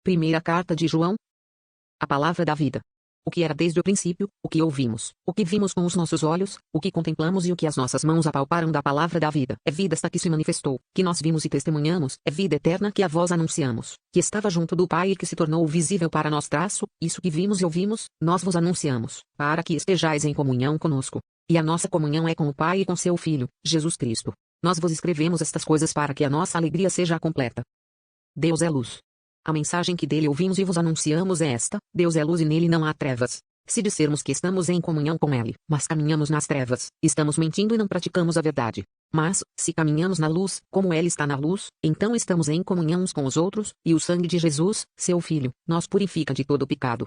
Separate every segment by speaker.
Speaker 1: Primeira carta de João. A palavra da vida. O que era desde o princípio, o que ouvimos, o que vimos com os nossos olhos, o que contemplamos e o que as nossas mãos apalparam da palavra da vida. É vida esta que se manifestou, que nós vimos e testemunhamos, é vida eterna que a vós anunciamos, que estava junto do Pai e que se tornou visível para nós. Isso que vimos e ouvimos, nós vos anunciamos, para que estejais em comunhão conosco. E a nossa comunhão é com o Pai e com seu Filho, Jesus Cristo. Nós vos escrevemos estas coisas para que a nossa alegria seja completa. Deus é luz. A mensagem que dele ouvimos e vos anunciamos é esta: Deus é luz e nele não há trevas. Se dissermos que estamos em comunhão com ele, mas caminhamos nas trevas, estamos mentindo e não praticamos a verdade. Mas, se caminhamos na luz, como ele está na luz, então estamos em comunhão uns com os outros, e o sangue de Jesus, seu Filho, nos purifica de todo o pecado.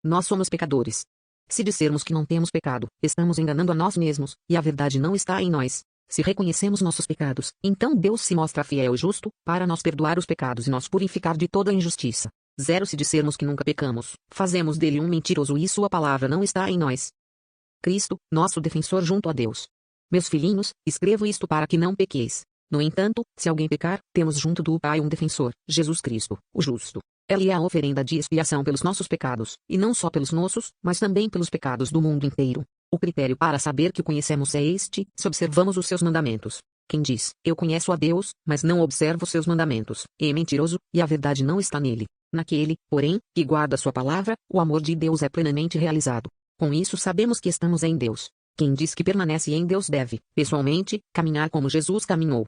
Speaker 1: Nós somos pecadores. Se dissermos que não temos pecado, estamos enganando a nós mesmos, e a verdade não está em nós. Se reconhecemos nossos pecados, então Deus se mostra fiel e justo, para nos perdoar os pecados e nos purificar de toda a injustiça. 0 Se dissermos que nunca pecamos, fazemos dele um mentiroso e sua palavra não está em nós. Cristo, nosso defensor junto a Deus. Meus filhinhos, escrevo isto para que não pequeis. No entanto, se alguém pecar, temos junto do Pai um defensor, Jesus Cristo, o justo. Ele é a oferenda de expiação pelos nossos pecados, e não só pelos nossos, mas também pelos pecados do mundo inteiro. O critério para saber que o conhecemos é este: se observamos os seus mandamentos. Quem diz, eu conheço a Deus, mas não observo os seus mandamentos, é mentiroso, e a verdade não está nele. Naquele, porém, que guarda sua palavra, o amor de Deus é plenamente realizado. Com isso sabemos que estamos em Deus. Quem diz que permanece em Deus deve, pessoalmente, caminhar como Jesus caminhou.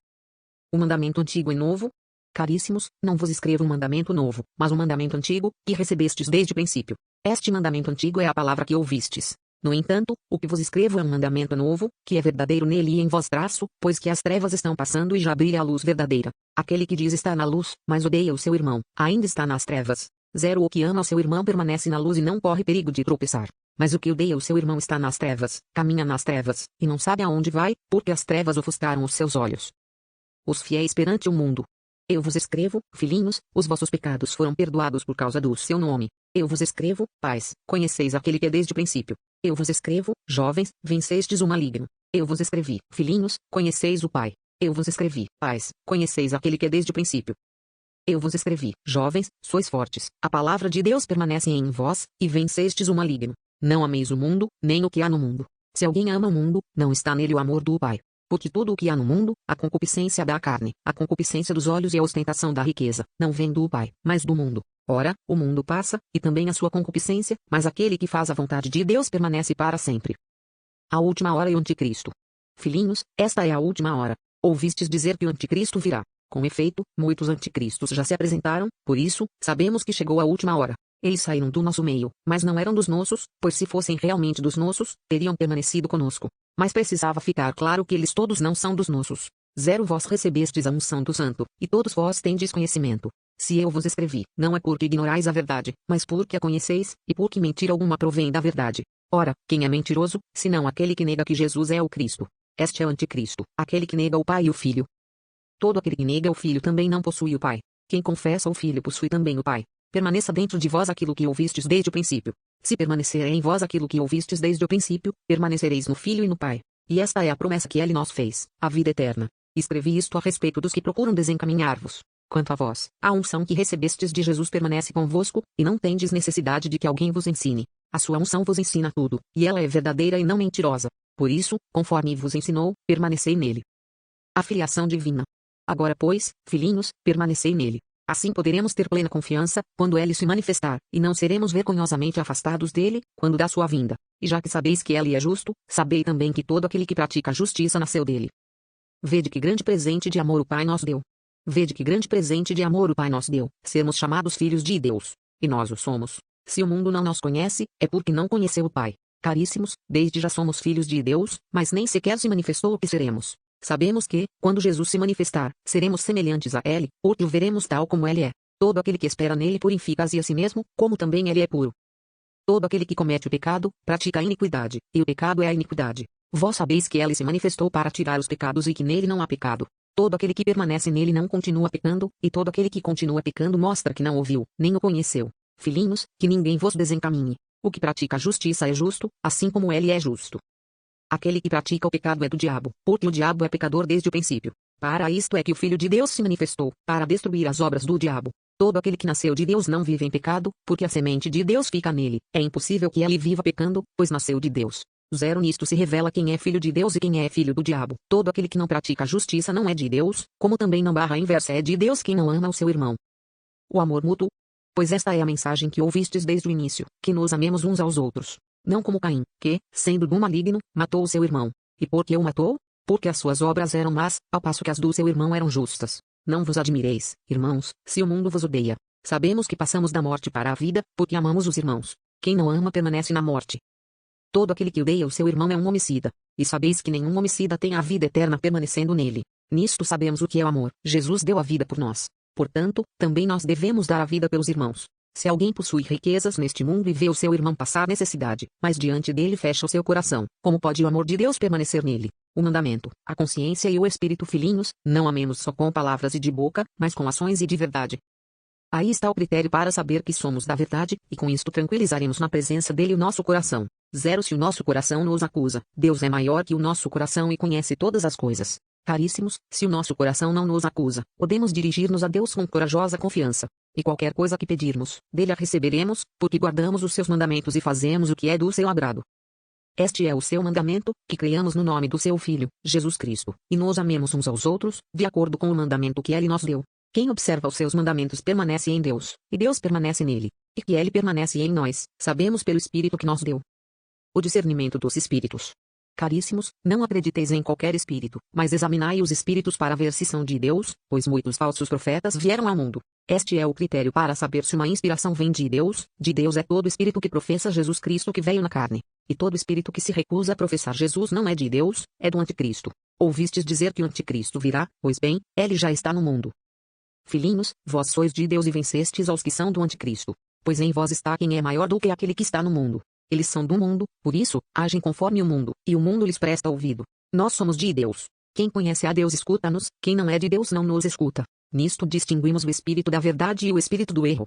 Speaker 1: O mandamento antigo e novo. Caríssimos, não vos escrevo um mandamento novo, mas um mandamento antigo, que recebestes desde o princípio. Este mandamento antigo é a palavra que ouvistes. No entanto, o que vos escrevo é um mandamento novo, que é verdadeiro nele e em vós, pois que as trevas estão passando e já brilha a luz verdadeira. Aquele que diz estar na luz, mas odeia o seu irmão, ainda está nas trevas. 0 O que ama o seu irmão permanece na luz e não corre perigo de tropeçar. Mas o que odeia o seu irmão está nas trevas, caminha nas trevas, e não sabe aonde vai, porque as trevas ofuscaram os seus olhos. Os fiéis perante o mundo. Eu vos escrevo, filhinhos, os vossos pecados foram perdoados por causa do seu nome. Eu vos escrevo, pais, conheceis aquele que é desde o princípio. Eu vos escrevo, jovens, vencestes o maligno. Eu vos escrevi, filhinhos, conheceis o Pai. Eu vos escrevi, pais, conheceis aquele que é desde o princípio. Eu vos escrevi, jovens, sois fortes, a palavra de Deus permanece em vós, e vencestes o maligno. Não ameis o mundo, nem o que há no mundo. Se alguém ama o mundo, não está nele o amor do Pai. Porque tudo o que há no mundo, a concupiscência da carne, a concupiscência dos olhos e a ostentação da riqueza, não vem do Pai, mas do mundo. Ora, o mundo passa, e também a sua concupiscência, mas aquele que faz a vontade de Deus permanece para sempre. A última hora e o anticristo. Filhinhos, esta é a última hora. Ouvistes dizer que o anticristo virá. Com efeito, muitos anticristos já se apresentaram, por isso, sabemos que chegou a última hora. Eles saíram do nosso meio, mas não eram dos nossos, pois se fossem realmente dos nossos, teriam permanecido conosco. Mas precisava ficar claro que eles todos não são dos nossos. 0 Vós recebestes a unção do Santo, e todos vós tendes conhecimento. Se eu vos escrevi, não é porque ignorais a verdade, mas porque a conheceis, e porque mentira alguma provém da verdade. Ora, quem é mentiroso, senão aquele que nega que Jesus é o Cristo? Este é o anticristo, aquele que nega o Pai e o Filho. Todo aquele que nega o Filho também não possui o Pai. Quem confessa o Filho possui também o Pai. Permaneça dentro de vós aquilo que ouvistes desde o princípio. Se permanecer em vós aquilo que ouvistes desde o princípio, permanecereis no Filho e no Pai. E esta é a promessa que ele nos fez, a vida eterna. Escrevi isto a respeito dos que procuram desencaminhar-vos. Quanto a vós, a unção que recebestes de Jesus permanece convosco, e não tendes necessidade de que alguém vos ensine. A sua unção vos ensina tudo, e ela é verdadeira e não mentirosa. Por isso, conforme vos ensinou, permanecei nele. A filiação divina. Agora, pois, filhinhos, permanecei nele. Assim poderemos ter plena confiança, quando ele se manifestar, e não seremos vergonhosamente afastados dele, quando da sua vinda. E já que sabeis que ele é justo, sabei também que todo aquele que pratica a justiça nasceu dele. Vede que grande presente de amor o Pai nos deu. Vede que grande presente de amor o Pai nos deu, sermos chamados filhos de Deus. E nós o somos. Se o mundo não nos conhece, é porque não conheceu o Pai. Caríssimos, desde já somos filhos de Deus, mas nem sequer se manifestou o que seremos. Sabemos que, quando Jesus se manifestar, seremos semelhantes a ele, porque o veremos tal como ele é. Todo aquele que espera nele purifica-se a si mesmo, como também ele é puro. Todo aquele que comete o pecado, pratica a iniquidade, e o pecado é a iniquidade. Vós sabeis que ele se manifestou para tirar os pecados e que nele não há pecado. Todo aquele que permanece nele não continua pecando, e todo aquele que continua pecando mostra que não ouviu, nem o conheceu. Filhinhos, que ninguém vos desencaminhe. O que pratica a justiça é justo, assim como ele é justo. Aquele que pratica o pecado é do diabo, porque o diabo é pecador desde o princípio. Para isto é que o Filho de Deus se manifestou, para destruir as obras do diabo. Todo aquele que nasceu de Deus não vive em pecado, porque a semente de Deus fica nele. É impossível que ele viva pecando, pois nasceu de Deus. 0 Nisto se revela quem é filho de Deus e quem é filho do diabo. Todo aquele que não pratica a justiça não é de Deus, como também não barra inversa é de Deus quem não ama o seu irmão. O amor mútuo. Pois esta é a mensagem que ouvistes desde o início, que nos amemos uns aos outros. Não como Caim, que, sendo do maligno, matou o seu irmão. E por que o matou? Porque as suas obras eram más, ao passo que as do seu irmão eram justas. Não vos admireis, irmãos, se o mundo vos odeia. Sabemos que passamos da morte para a vida, porque amamos os irmãos. Quem não ama permanece na morte. Todo aquele que odeia o seu irmão é um homicida. E sabeis que nenhum homicida tem a vida eterna permanecendo nele. Nisto sabemos o que é o amor. Jesus deu a vida por nós. Portanto, também nós devemos dar a vida pelos irmãos. Se alguém possui riquezas neste mundo e vê o seu irmão passar necessidade, mas diante dele fecha o seu coração, como pode o amor de Deus permanecer nele? O mandamento, a consciência e o espírito filhinhos, não amemos só com palavras e de boca, mas com ações e de verdade. Aí está o critério para saber que somos da verdade, e com isto tranquilizaremos na presença dele o nosso coração. 0 Se o nosso coração nos acusa, Deus é maior que o nosso coração e conhece todas as coisas. Caríssimos, se o nosso coração não nos acusa, podemos dirigir-nos a Deus com corajosa confiança. E qualquer coisa que pedirmos, dele a receberemos, porque guardamos os seus mandamentos e fazemos o que é do seu agrado. Este é o seu mandamento, que creiamos no nome do seu Filho, Jesus Cristo, e nos amemos uns aos outros, de acordo com o mandamento que ele nos deu. Quem observa os seus mandamentos permanece em Deus, e Deus permanece nele, e que ele permanece em nós, sabemos pelo Espírito que nos deu. O discernimento dos espíritos. Caríssimos, não acrediteis em qualquer espírito, mas examinai os espíritos para ver se são de Deus, pois muitos falsos profetas vieram ao mundo. Este é o critério para saber se uma inspiração vem de Deus. De Deus é todo espírito que professa Jesus Cristo que veio na carne. E todo espírito que se recusa a professar Jesus não é de Deus, é do anticristo. Ouvistes dizer que o anticristo virá, pois bem, ele já está no mundo. Filhinhos, vós sois de Deus e vencestes aos que são do anticristo. Pois em vós está quem é maior do que aquele que está no mundo. Eles são do mundo, por isso, agem conforme o mundo, e o mundo lhes presta ouvido. Nós somos de Deus. Quem conhece a Deus escuta-nos, quem não é de Deus não nos escuta. Nisto distinguimos o espírito da verdade e o espírito do erro.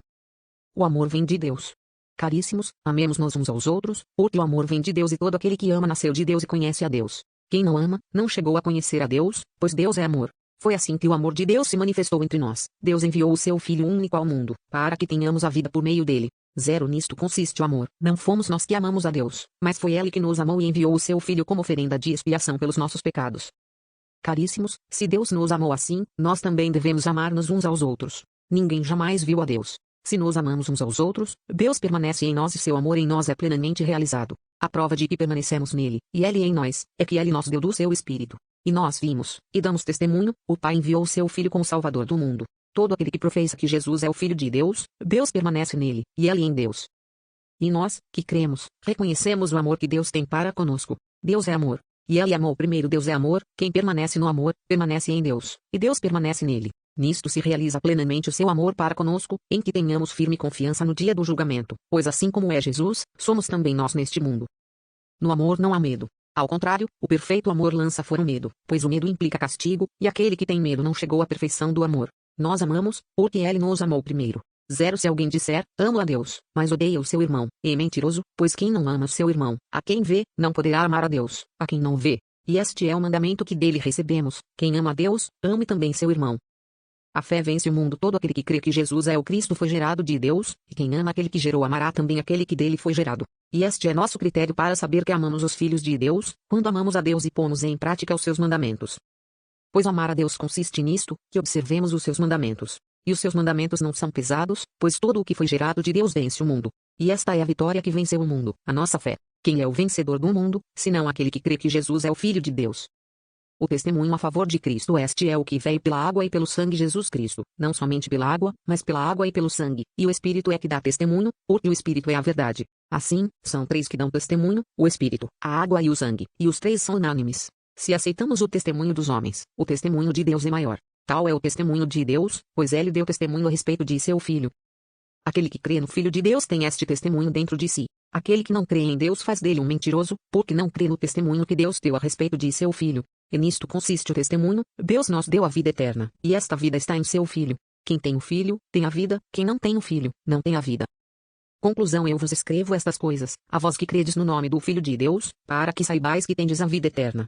Speaker 1: O amor vem de Deus. Caríssimos, amemos-nos uns aos outros, porque o amor vem de Deus e todo aquele que ama nasceu de Deus e conhece a Deus. Quem não ama, não chegou a conhecer a Deus, pois Deus é amor. Foi assim que o amor de Deus se manifestou entre nós. Deus enviou o seu Filho único ao mundo, para que tenhamos a vida por meio dele. 0 Nisto consiste o amor. Não fomos nós que amamos a Deus, mas foi ele que nos amou e enviou o seu Filho como oferenda de expiação pelos nossos pecados. Caríssimos, se Deus nos amou assim, nós também devemos amar-nos uns aos outros. Ninguém jamais viu a Deus. Se nos amamos uns aos outros, Deus permanece em nós e seu amor em nós é plenamente realizado. A prova de que permanecemos nele, e ele em nós, é que ele nos deu do seu Espírito. E nós vimos, e damos testemunho, o Pai enviou o seu Filho como Salvador do mundo. Todo aquele que professa que Jesus é o Filho de Deus, Deus permanece nele, e ele em Deus. E nós, que cremos, reconhecemos o amor que Deus tem para conosco. Deus é amor. E ele amou primeiro. Deus é amor, quem permanece no amor, permanece em Deus, e Deus permanece nele. Nisto se realiza plenamente o seu amor para conosco, em que tenhamos firme confiança no dia do julgamento, pois assim como é Jesus, somos também nós neste mundo. No amor não há medo. Ao contrário, o perfeito amor lança fora o medo, pois o medo implica castigo, e aquele que tem medo não chegou à perfeição do amor. Nós amamos, porque ele nos amou primeiro. 0 Se alguém disser, amo a Deus, mas odeia o seu irmão, é mentiroso, pois quem não ama seu irmão, a quem vê, não poderá amar a Deus, a quem não vê. E este é o mandamento que dele recebemos: quem ama a Deus, ame também seu irmão. A fé vence o mundo. Todo aquele que crê que Jesus é o Cristo foi gerado de Deus, e quem ama aquele que gerou amará também aquele que dele foi gerado. E este é nosso critério para saber que amamos os filhos de Deus, quando amamos a Deus e pomos em prática os seus mandamentos. Pois amar a Deus consiste nisto, que observemos os seus mandamentos. E os seus mandamentos não são pesados, pois todo o que foi gerado de Deus vence o mundo. E esta é a vitória que venceu o mundo, a nossa fé. Quem é o vencedor do mundo, senão aquele que crê que Jesus é o Filho de Deus? O testemunho a favor de Cristo. Este é o que veio pela água e pelo sangue. Jesus Cristo, não somente pela água, mas pela água e pelo sangue. E o Espírito é que dá testemunho, porque o Espírito é a verdade. Assim, são 3 que dão testemunho: o Espírito, a água e o sangue, e os 3 são unânimes. Se aceitamos o testemunho dos homens, o testemunho de Deus é maior. Tal é o testemunho de Deus, pois ele deu testemunho a respeito de seu Filho. Aquele que crê no Filho de Deus tem este testemunho dentro de si. Aquele que não crê em Deus faz dele um mentiroso, porque não crê no testemunho que Deus deu a respeito de seu Filho. E nisto consiste o testemunho: Deus nos deu a vida eterna, e esta vida está em seu Filho. Quem tem o Filho, tem a vida; quem não tem o Filho, não tem a vida. Conclusão: eu vos escrevo estas coisas, a vós que credes no nome do Filho de Deus, para que saibais que tendes a vida eterna.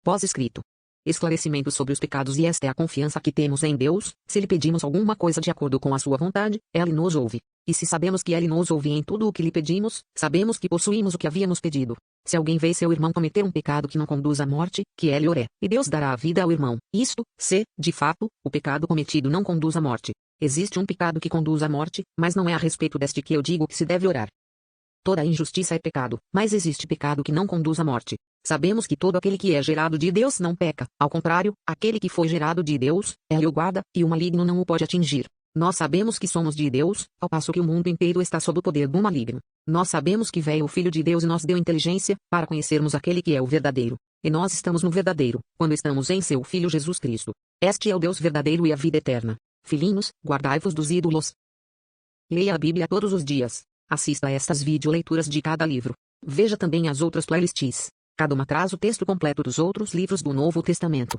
Speaker 1: Pós-escrito. esclarecimento sobre os pecados, e esta é a confiança que temos em Deus: se lhe pedimos alguma coisa de acordo com a sua vontade, ele nos ouve. E se sabemos que ele nos ouve em tudo o que lhe pedimos, sabemos que possuímos o que havíamos pedido. Se alguém vê seu irmão cometer um pecado que não conduz à morte, que ele ore, e Deus dará a vida ao irmão. Isto, se, de fato, o pecado cometido não conduz à morte. Existe um pecado que conduz à morte, mas não é a respeito deste que eu digo que se deve orar. Toda injustiça é pecado, mas existe pecado que não conduz à morte. Sabemos que todo aquele que é gerado de Deus não peca, ao contrário, aquele que foi gerado de Deus, ele o guarda, e o maligno não o pode atingir. Nós sabemos que somos de Deus, ao passo que o mundo inteiro está sob o poder do maligno. Nós sabemos que veio o Filho de Deus e nos deu inteligência, para conhecermos aquele que é o verdadeiro. E nós estamos no verdadeiro, quando estamos em seu Filho Jesus Cristo. Este é o Deus verdadeiro e a vida eterna. Filhinhos, guardai-vos dos ídolos. Leia a Bíblia todos os dias. Assista a estas videoleituras de cada livro. Veja também as outras playlists. Cada uma traz o texto completo dos outros livros do Novo Testamento.